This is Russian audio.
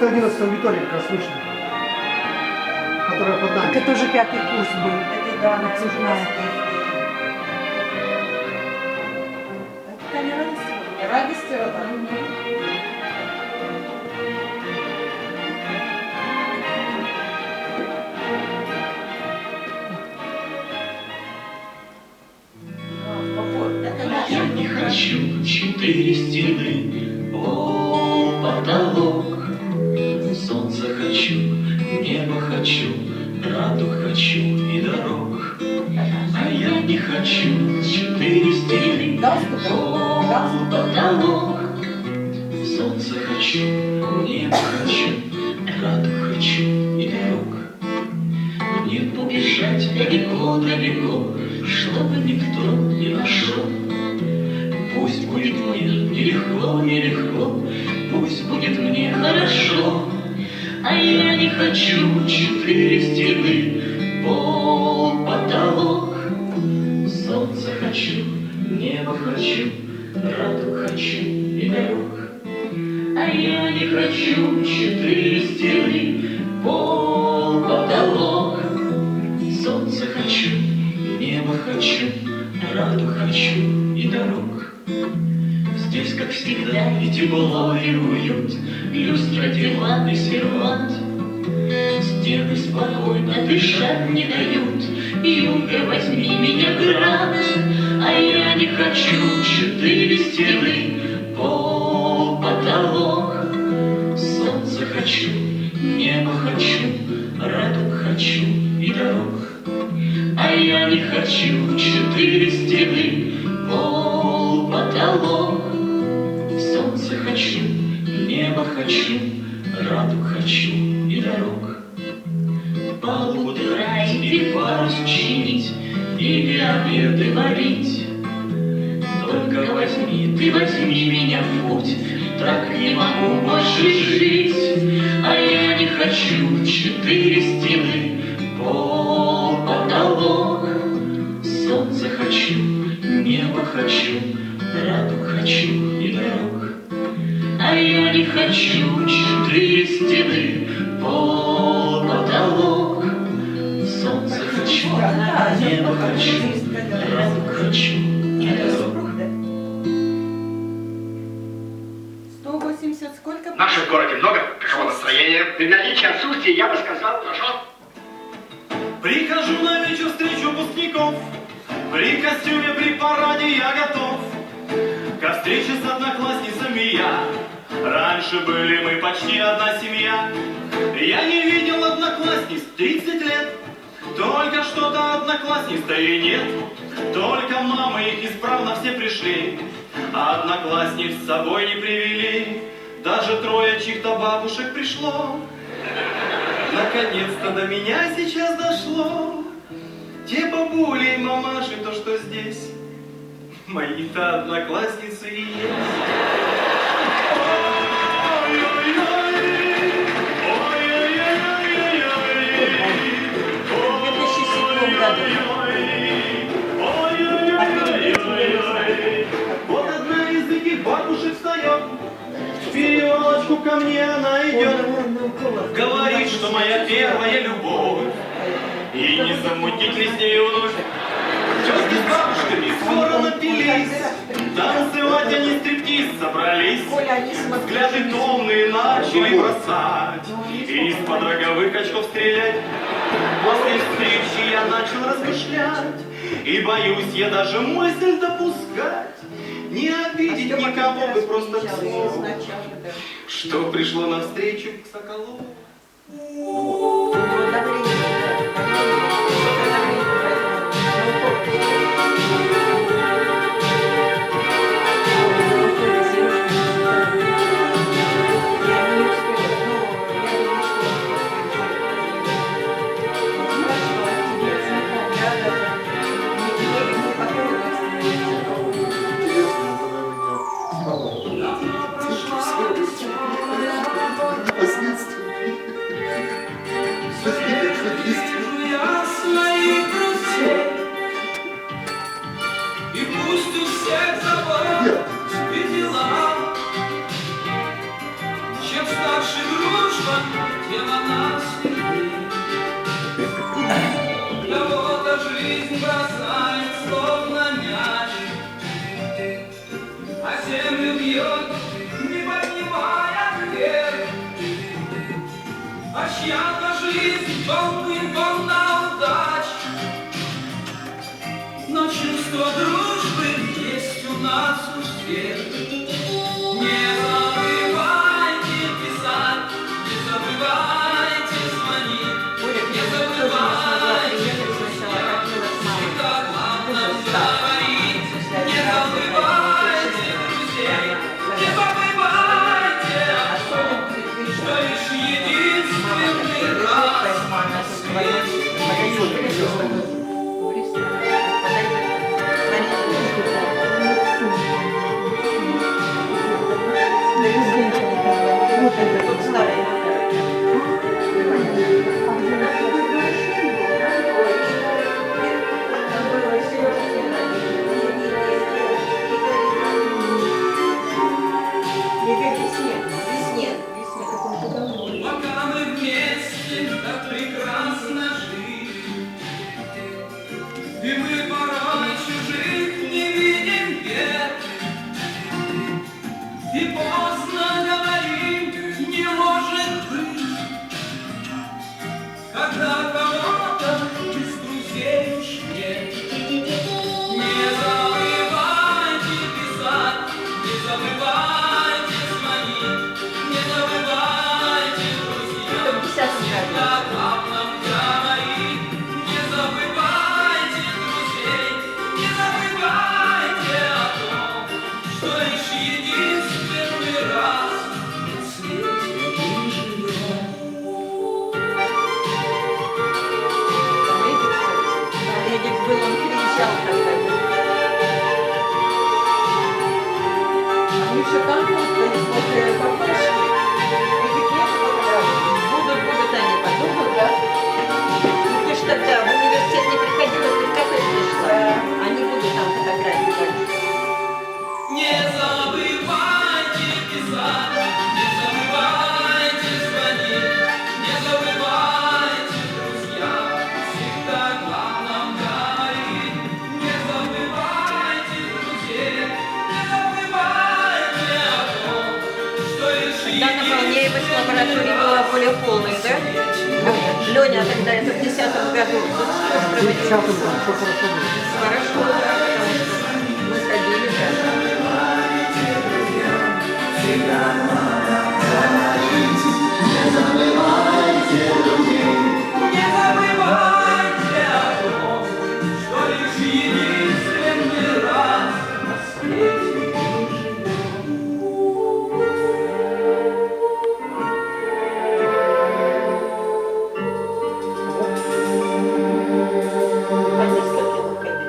10-11 аудитории как раз вышли, которая под нами. Так это уже 5-й курс был. Это да, Начиная. Это не радость. Радость это. Я не хочу 4 стены, пол, потолок. Солнце хочу, небо хочу, радуг хочу и дорог. А я не хочу 4 стены, пол, потолок. Солнце хочу, небо хочу, радуг хочу и дорог. Мне побежать далеко-далеко, чтобы никто не нашел. Пусть будет мне нелегко, нелегко, пусть будет мне хорошо. А я не хочу 4 стены, пол, потолок. Солнце хочу, небо хочу, радуг хочу и дорог. А я не хочу 4 стены, пол, потолок. Солнце хочу, небо хочу, радуг хочу и дорог. Здесь, как всегда, и тепло, и уют, люстра, диван и сервант. Стены спокойно дышать не дают, юга, возьми меня, грант. А я не хочу 4 стены, пол, потолок. Солнце хочу, небо хочу, радуг хочу и дорог. А я не хочу 4 стены, пол, потолок. Солнце хочу, небо хочу, радуг хочу и дорог. Палубу драть или парус чинить, или обеды варить. Только возьми, ты возьми меня в путь, так не могу больше жить. А я не хочу 4 стены, пол, потолок. Солнце хочу, небо хочу, радуг хочу и дорог. А я не хочу 4 стены, пол, потолок. Солнце хочу, небо хочу, радуг хочу и дорог. 180 сколько? В нашем городе много какого настроения. При наличии отсутствия я бы сказал, хорошо. Прихожу на вечер встречу выпускников, при костюме, при параде я готов ко встрече с одноклассницами я. Раньше были мы почти одна семья. Я не видел одноклассниц 30 лет. Только что-то одноклассниц-то и нет. Только мамы их исправно все пришли, а одноклассниц с собой не привели. Даже 3 чьих-то бабушек пришло. Наконец-то до меня сейчас дошло. Те бабули и мамаши, то что здесь, мои-то одноклассницы и есть. Вот одна из этих бабушек встает, в перевалочку ко мне она идет, говорит, что моя первая любовь, и не замутить ли с ней вновь. Тётки с бабушками скоро напились, танцевать они стриптиз собрались, взгляды томные начали бросать, и из-под роговых очков стрелять. После встречи я начал размышлять, и боюсь я даже мысль допускать, не обидеть никого бы просто к слову, что пришло навстречу к Соколову. бросает, словно мяч, а землю бьет, не поднимая вверх. А чья-то жизнь волна удач, но чувство дружбы есть у нас у всех. Не забывайте писать, не забывайте звонить, не забывайте друзья, всегда главное говорить. Не забывайте друзей, не забывайте о том, что лишь единственный раз Тут старый пока мы вместе, так прекрасно жить. И мы порой чужих не видим бед. И поздно говорим, не может быть, когда кого-то из друзей уж нет. Не забывайте писать, не забывайте звонить, не забывайте, друзья, всегда главном говорить. Не забывайте друзей, не забывайте о том, что лишь единственный раз на свете мы живем. Эдик был, он кричал тогда. А Миша там стоит возле кафешки. Эдик нет фотографий. Будут они подумают, да? Ну ты ж тогда в университет не приходила, ты в кафе пришла. Они будут там фотографии больше. Не забывайте писать, не забывайте звонить, не забывайте, друзья, всегда главном говорить. Не забывайте друзей, не забывайте о том, что лишь Тогда наполняемость лаборатории была более полной, да? Леня тогда это в 10-м году. Тут что ж проводилось? Все хорошо было. Хорошо, да.